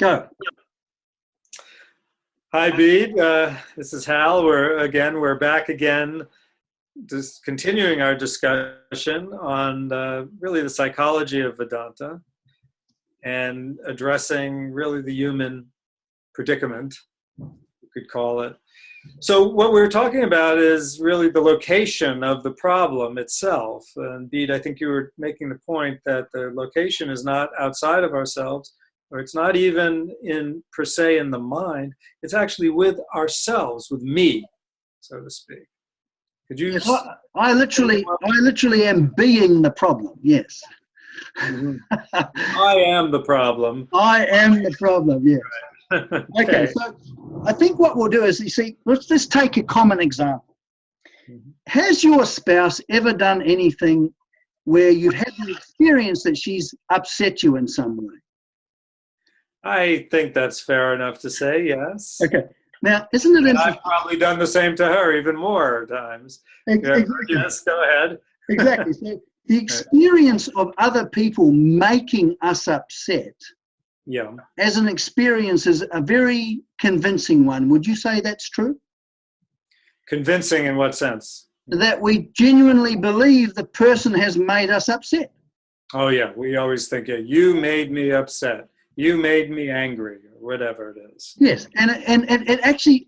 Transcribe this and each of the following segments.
Go. Hi, Bede. This is Hal. We're back again, just continuing our discussion on really the psychology of Vedanta and addressing really the human predicament, you could call it. So what we're talking about is really the location of the problem itself. And Bede, I think you were making the point that the location is not outside of ourselves, or it's not even per se in the mind. It's actually with ourselves, with me, so to speak. Could you? Yes, I literally am being the problem. Yes. Mm-hmm. I am the problem. I am the problem. Yes. Right. Okay. So I think what we'll do is, you see, let's just take a common example. Mm-hmm. Has your spouse ever done anything where you've had the experience that she's upset you in some way? I think that's fair enough to say, yes. Okay. Now, isn't it interesting? I've probably done the same to her even more times. Exactly. Yes, go ahead. Exactly. So the experience of other people making us upset, as an experience, is a very convincing one. Would you say that's true? Convincing in what sense? That we genuinely believe the person has made us upset. Oh yeah, we always think, you made me upset. You made me angry, or whatever it is. Yes, and it actually,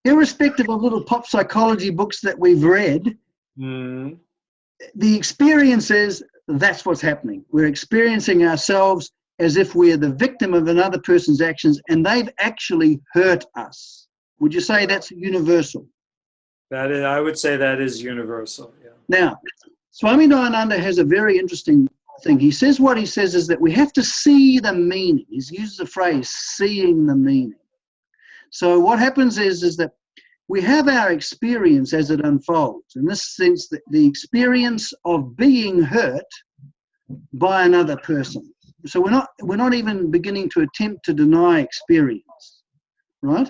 irrespective of little pop psychology books that we've read, the experience is that's what's happening. We're experiencing ourselves as if we're the victim of another person's actions, and they've actually hurt us. Would you say that's universal? That is, I would say that is universal, yeah. Now, Swami Dayananda has a very interesting thing. He says what he says is that we have to see the meaning. He uses the phrase seeing the meaning. So what happens is that we have our experience as it unfolds. In this sense, that the experience of being hurt by another person. So we're not even beginning to attempt to deny experience, right?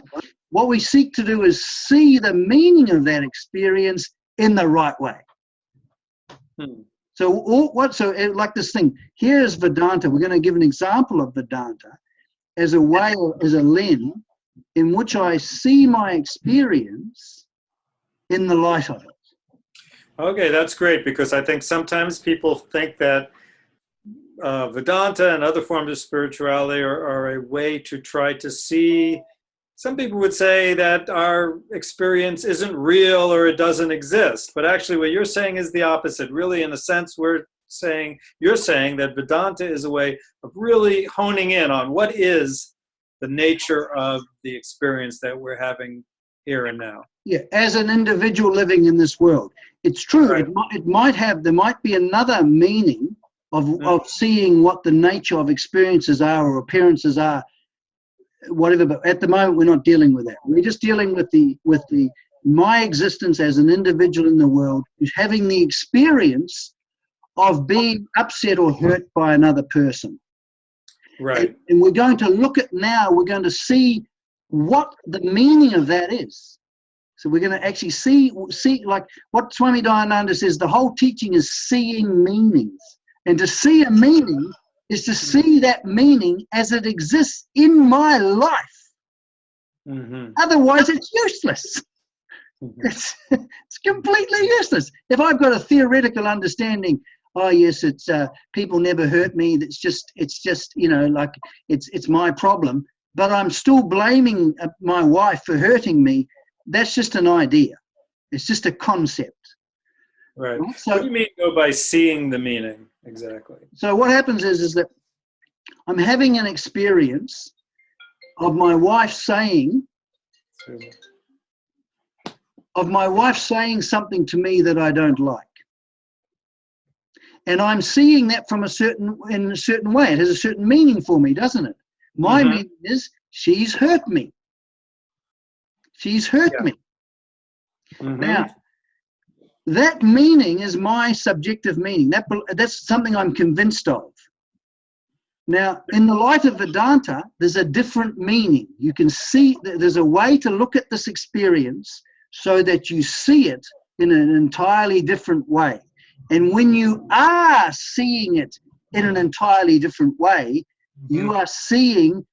What we seek to do is see the meaning of that experience in the right way. So like this thing, here is Vedanta. We're going to give an example of Vedanta as a way, as a lens in which I see my experience in the light of it. Okay, that's great, because I think sometimes people think that Vedanta and other forms of spirituality are a way to try to see. Some people would say that our experience isn't real or it doesn't exist. But actually what you're saying is the opposite. Really, in a sense, you're saying that Vedanta is a way of really honing in on what is the nature of the experience that we're having here and now. Yeah, as an individual living in this world. It's true. Right. There might be another meaning of seeing what the nature of experiences are or appearances are, whatever, but at the moment we're not dealing with that. We're just dealing with my existence as an individual in the world who's having the experience of being upset or hurt by another person. Right. And we're going to look at now, we're going to see what the meaning of that is. So we're going to actually see like what Swami Dayananda says, the whole teaching is seeing meanings. And to see a meaning is to see that meaning as it exists in my life. Otherwise, it's useless. It's completely useless. If I've got a theoretical understanding, oh yes, it's people never hurt me. It's just like it's my problem. But I'm still blaming my wife for hurting me. That's just an idea. It's just a concept. Right. So, what do you mean though by seeing the meaning exactly? So what happens is that I'm having an experience of my wife saying something to me that I don't like. And I'm seeing that in a certain way. It has a certain meaning for me, doesn't it? My meaning is she's hurt me. She's hurt me. Now, that meaning is my subjective meaning. That's something I'm convinced of. Now, in the light of Vedanta, there's a different meaning. You can see that there's a way to look at this experience so that you see it in an entirely different way. And when you are seeing it in an entirely different way, you are seeing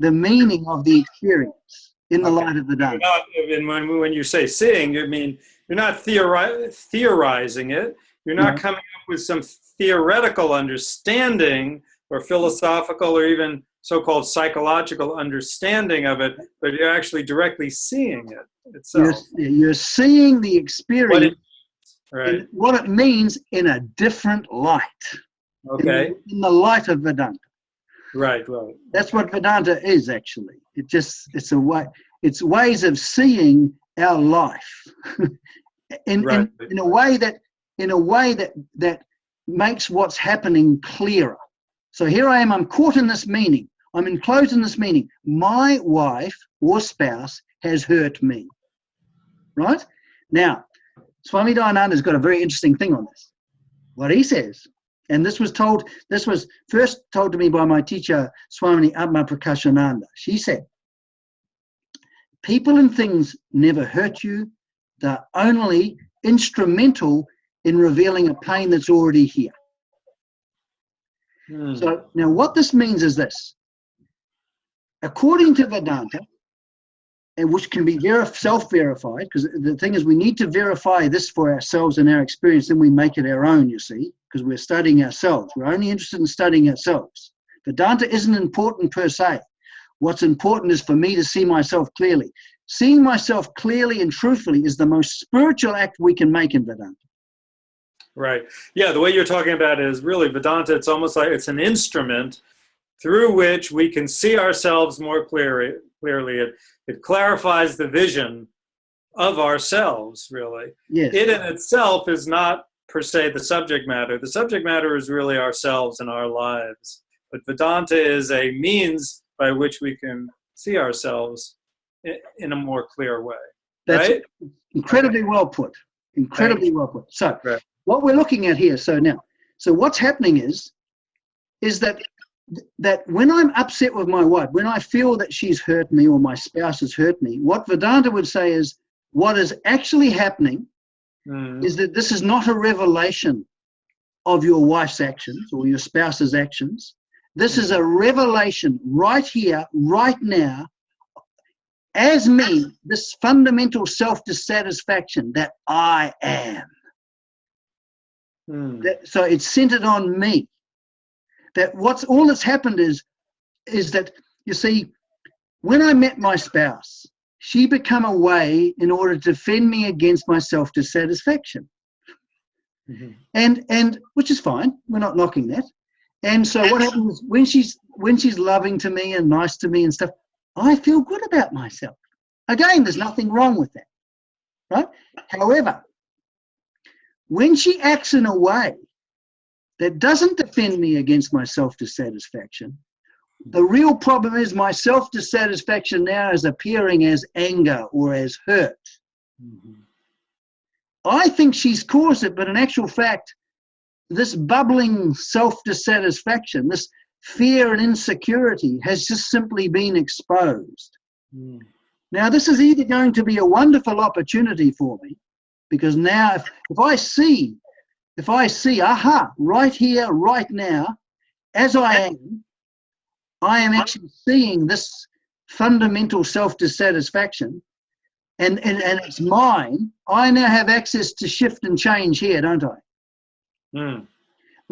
the meaning of the experience in the Okay. light of Vedanta. And when you say seeing, you mean you're not theorizing it. You're not No. coming up with some theoretical understanding or philosophical or even so-called psychological understanding of it, but you're actually directly seeing it itself. You're seeing the experience, Right. what it means in a different light. Okay. In the light of Vedanta. Right. That's what Vedanta is actually. It's ways of seeing our life in a way that makes what's happening clearer. So here I am, I'm caught in this meaning. I'm enclosed in this meaning. My wife or spouse has hurt me. Right? Now, Swami Dayananda's got a very interesting thing on this. What he says, and this was first told to me by my teacher, Swami Atma Prakashananda. She said, people and things never hurt you. They're only instrumental in revealing a pain that's already here. So now what this means is this. According to Vedanta, and which can be self-verified, because the thing is we need to verify this for ourselves and our experience, then we make it our own, you see, because we're studying ourselves. We're only interested in studying ourselves. Vedanta isn't important per se. What's important is for me to see myself clearly. Seeing myself clearly and truthfully is the most spiritual act we can make in Vedanta. Right. Yeah, the way you're talking about it is really Vedanta, it's almost like it's an instrument through which we can see ourselves more clearly. It clarifies the vision of ourselves, really. Yes. It in itself is not per se the subject matter. The subject matter is really ourselves and our lives. But Vedanta is a means by which we can see ourselves in a more clear way. That's right? Incredibly well put. Incredibly well put. So what we're looking at here, so what's happening is that when I'm upset with my wife, when I feel that she's hurt me or my spouse has hurt me, what Vedanta would say is what is actually happening is that this is not a revelation of your wife's actions or your spouse's actions. This is a revelation right here, right now, as me, this fundamental self-dissatisfaction that I am. So it's centered on me. That all that's happened is that, you see, when I met my spouse, she became a way in order to defend me against my self-dissatisfaction. And which is fine, we're not knocking that. And so what happens is when she's loving to me and nice to me and stuff, I feel good about myself. Again, there's nothing wrong with that, right? However, when she acts in a way that doesn't defend me against my self-dissatisfaction, the real problem is my self-dissatisfaction now is appearing as anger or as hurt. I think she's caused it, but in actual fact, this bubbling self-dissatisfaction, this fear and insecurity has just simply been exposed. Now, this is either going to be a wonderful opportunity for me, because now if I see, aha, right here, right now, as I am actually seeing this fundamental self-dissatisfaction, and it's mine, I now have access to shift and change here, don't I?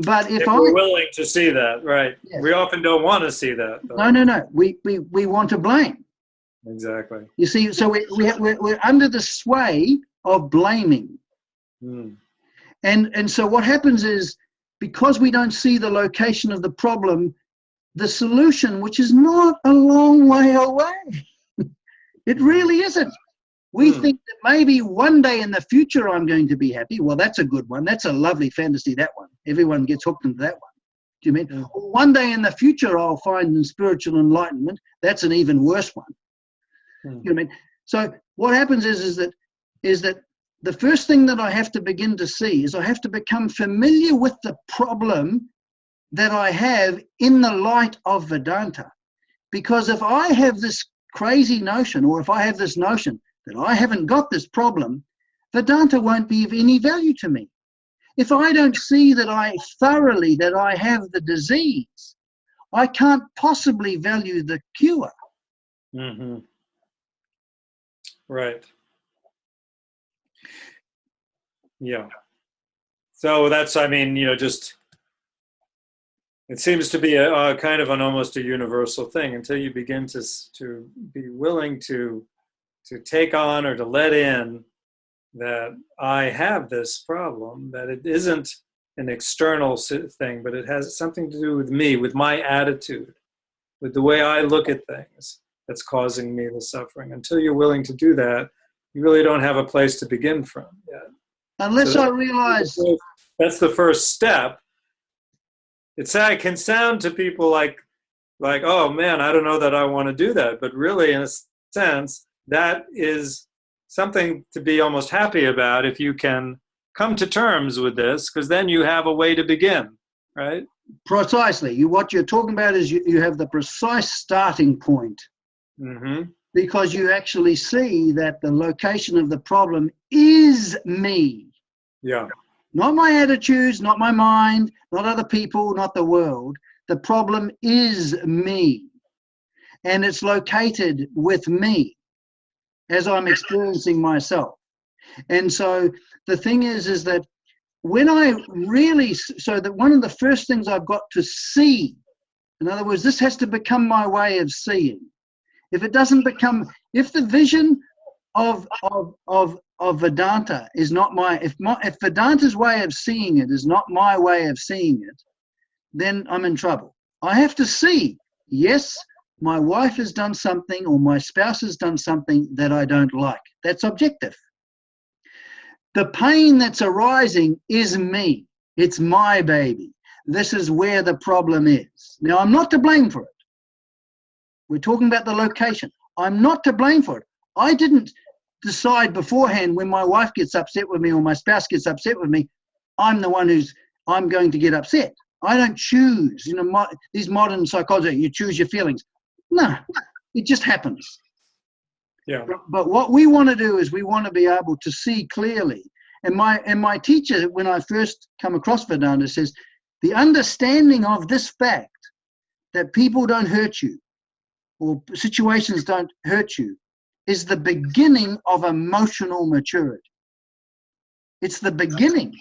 But if we're willing to see that, right? Yes. We often don't want to see that, though. No. We want to blame. Exactly. You see, so we're under the sway of blaming. And so what happens is, because we don't see the location of the problem, the solution, which is not a long way away, it really isn't. We think that maybe one day in the future I'm going to be happy. Well, that's a good one. That's a lovely fantasy, that one. Everyone gets hooked into that one. Do you mean? Or one day in the future I'll find spiritual enlightenment. That's an even worse one. You know what I mean? So what happens is that the first thing that I have to begin to see is I have to become familiar with the problem that I have in the light of Vedanta. Because if I have this crazy notion, or if I have this notion that I haven't got this problem, Vedanta won't be of any value to me. If I don't see that I have the disease, I can't possibly value the cure. Mm-hmm. Right. Yeah. So that's, I mean, just it seems to be a kind of an almost a universal thing until you begin to be willing to take on or to let in that I have this problem, that it isn't an external thing, but it has something to do with me, with my attitude, with the way I look at things that's causing me the suffering. Until you're willing to do that, you really don't have a place to begin from yet. Unless I realize... That's the first step. It can sound to people like, oh man, I don't know that I want to do that. But really, in a sense, that is something to be almost happy about if you can come to terms with this, because then you have a way to begin, right? Precisely. What you're talking about is you have the precise starting point. Mm-hmm. Because you actually see that the location of the problem is me. Yeah. Not my attitudes, not my mind, not other people, not the world. The problem is me. And it's located with me as I'm experiencing myself. And so the thing is that when I really, so that one of the first things I've got to see, in other words, this has to become my way of seeing. If it doesn't become, if the vision of Vedanta is not if Vedanta's way of seeing it is not my way of seeing it, then I'm in trouble. I have to see, yes, my wife has done something or my spouse has done something that I don't like. That's objective. The pain that's arising is me. It's my baby. This is where the problem is. Now, I'm not to blame for it. We're talking about the location. I'm not to blame for it. I didn't decide beforehand when my wife gets upset with me or my spouse gets upset with me, I'm the one I'm going to get upset. I don't choose. These modern psychology, you choose your feelings. No, it just happens. Yeah. But what we want to do is we want to be able to see clearly. And my teacher, when I first come across Vedanta, says the understanding of this fact that people don't hurt you or situations don't hurt you is the beginning of emotional maturity. It's the beginning.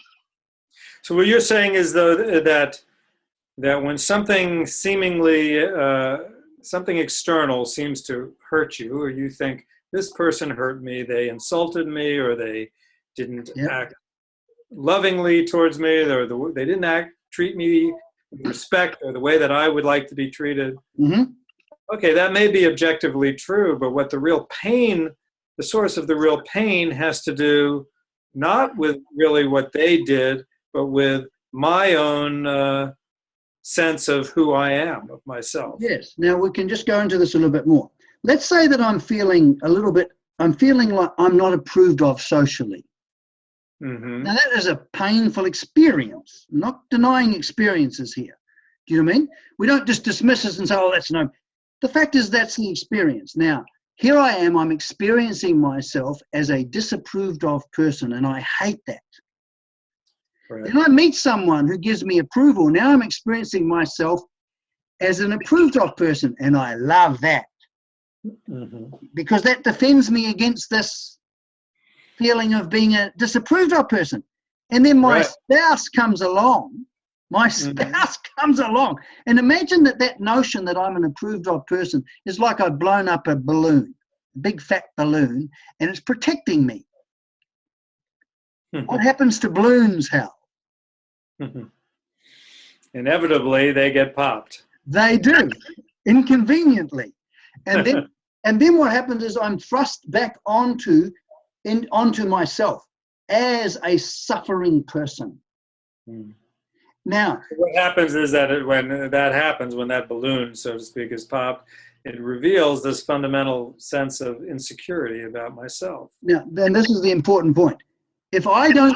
So what you're saying is, though, that when something seemingly, something external seems to hurt you, or you think, this person hurt me, they insulted me, or they didn't act lovingly towards me, or they didn't treat me with respect or the way that I would like to be treated. Mm-hmm. Okay, that may be objectively true, but what the real pain, the source of the real pain has to do not with really what they did, but with my own sense of who I am, of myself. Yes. Now we can just go into this a little bit more. Let's say that I'm feeling like I'm not approved of socially. Mm-hmm. Now that is a painful experience. I'm not denying experiences here. Do you know what I mean? We don't just dismiss it and say, oh, that's no. The fact is that's the experience. Now, here I am, I'm experiencing myself as a disapproved of person, and I hate that. Right. Then I meet someone who gives me approval. Now I'm experiencing myself as an approved of person, and I love that. Mm-hmm. Because that defends me against this feeling of being a disapproved of person. And then my spouse comes along. My spouse comes along. And imagine that notion that I'm an approved of person is like I've blown up a balloon, a big fat balloon, and it's protecting me. What happens to balloons, Hal? Inevitably, they get popped. They do, inconveniently. And then what happens is I'm thrust back onto myself as a suffering person. Now, what happens is that when that balloon, so to speak, is popped, it reveals this fundamental sense of insecurity about myself. Now, then this is the important point. If I don't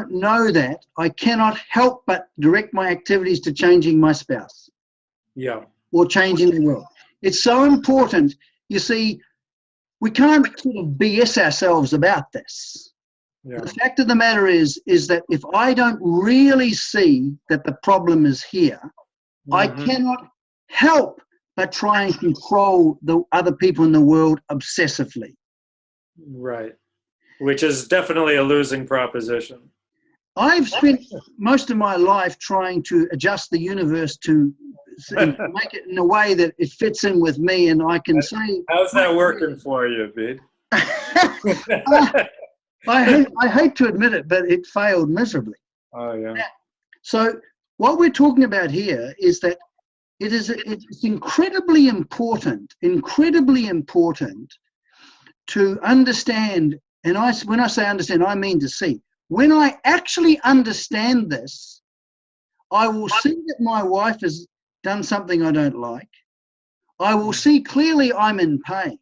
know that, I cannot help but direct my activities to changing my spouse. Yeah. Or changing the world. It's so important. You see, we can't sort of BS ourselves about this. Yeah. The fact of the matter is that if I don't really see that the problem is here, I cannot help but try and control the other people in the world obsessively. Right. Which is definitely a losing proposition. I've spent most of my life trying to adjust the universe to make it in a way that it fits in with me, and I can say... How's that working for you, Bede? I hate to admit it, but it failed miserably. Oh, yeah. So what we're talking about here is that it's incredibly important to understand, and when I say understand, I mean to see. When I actually understand this, I will see that my wife has done something I don't like. I will see clearly I'm in pain.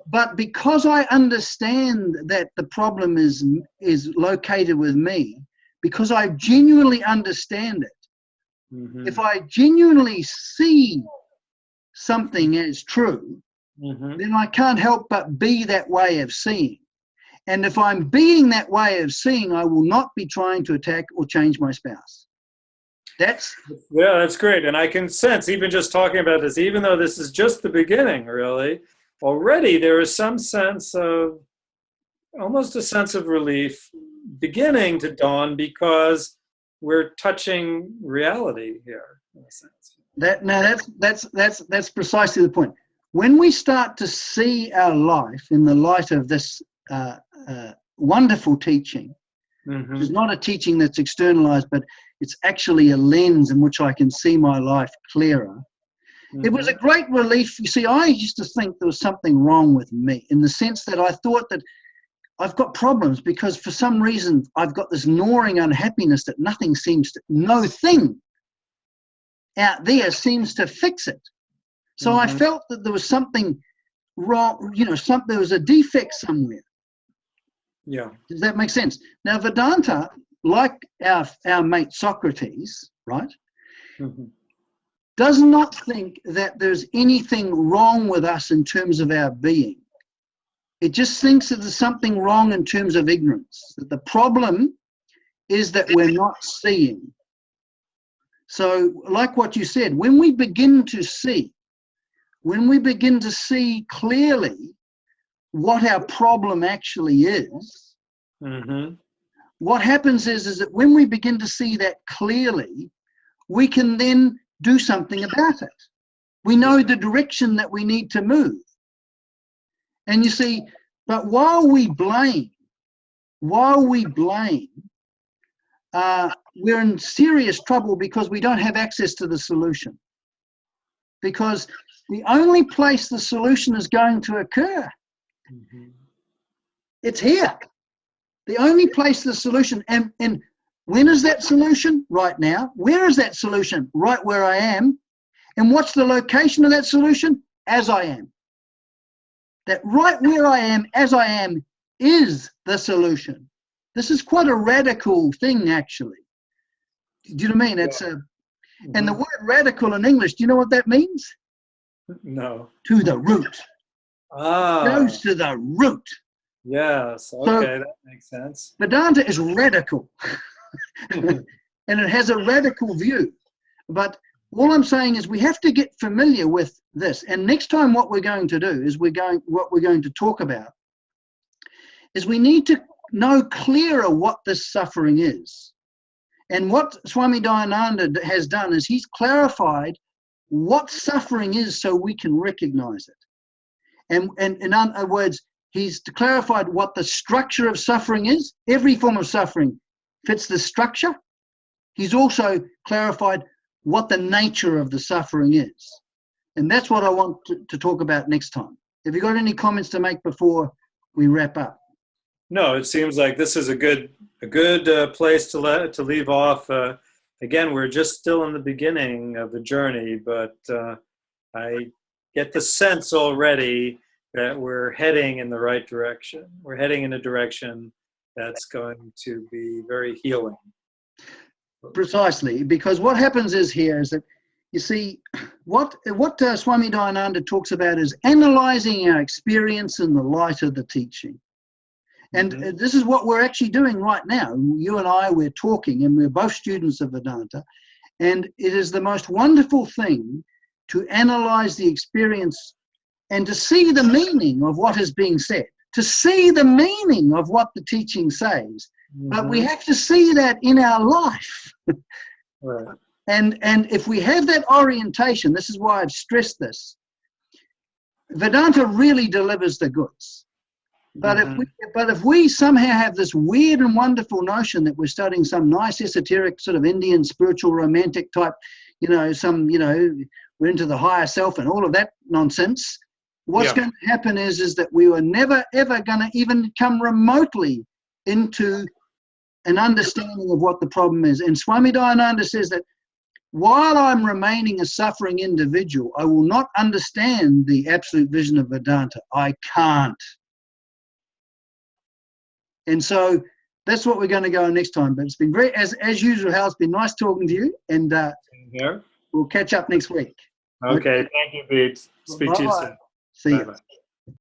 But because I understand that the problem is located with me, because I genuinely understand it, if I genuinely see something as true, then I can't help but be that way of seeing. And if I'm being that way of seeing, I will not be trying to attack or change my spouse. That's great. And I can sense, even just talking about this, even though this is just the beginning, really, already there is some sense of, almost a sense of relief beginning to dawn, because we're touching reality here, in a sense. That's precisely the point. When we start to see our life in the light of this wonderful teaching, which is not a teaching that's externalized, but it's actually a lens in which I can see my life clearer. It was a great relief. You see, I used to think there was something wrong with me, in the sense that I thought that I've got problems because for some reason I've got this gnawing unhappiness that no thing out there seems to fix it. So I felt that there was something wrong, there was a defect somewhere. Yeah. Does that make sense? Now, Vedanta, like our mate Socrates, right, does not think that there's anything wrong with us in terms of our being. It just thinks that there's something wrong in terms of ignorance, that the problem is that we're not seeing. So, like what you said, when we begin to see clearly what our problem actually is, what happens is that when we begin to see that clearly, we can then do something about it. We know the direction that we need to move. And you see, but while we blame, we're in serious trouble because we don't have access to the solution. Because the only place the solution is going to occur, it's here. The only place the solution, and when is that solution? Right now. Where is that solution? Right where I am. And what's the location of that solution? As I am. That right where I am, as I am, is the solution. This is quite a radical thing, actually. Do you know what I mean? It's and the word radical in English, do you know what that means? No. To the root. Ah. Goes to the root. Yes. Okay, so, that makes sense. Vedanta is radical. And it has a radical view. But all I'm saying is we have to get familiar with this. And next time what we're going to do is what we're going to talk about is we need to know clearer what this suffering is. And what Swami Dayananda has done is he's clarified what suffering is so we can recognize it. And in other words, he's clarified what the structure of suffering is. Every form of suffering fits the structure. He's also clarified what the nature of the suffering is. And that's what I want to talk about next time. Have you got any comments to make before we wrap up? No, it seems like this is a good place to leave off. Again, we're just still in the beginning of the journey, but I get the sense already that we're heading in the right direction. We're heading in a direction that's going to be very healing. Precisely, because what happens is that, you see, what Swami Dayananda talks about is analyzing our experience in the light of the teaching. And this is what we're actually doing right now. You and I, we're talking, and we're both students of Vedanta. And it is the most wonderful thing to analyze the experience and to see the meaning of what is being said, to see the meaning of what the teaching says. But we have to see that in our life. Right. And if we have that orientation, this is why I've stressed this, Vedanta really delivers the goods. But if we somehow have this weird and wonderful notion that we're studying some nice esoteric sort of Indian spiritual romantic type, we're into the higher self and all of that nonsense, what's going to happen is that we were never ever going to even come remotely into an understanding of what the problem is. And Swami Dayananda says that while I'm remaining a suffering individual, I will not understand the absolute vision of Vedanta. I can't. And so that's what we're going to go on next time. But it's been great, as usual, Hal. It's been nice talking to you, and we'll catch up next week. Okay. Thank you, Bede. Speak to you soon. See you. Bye-bye.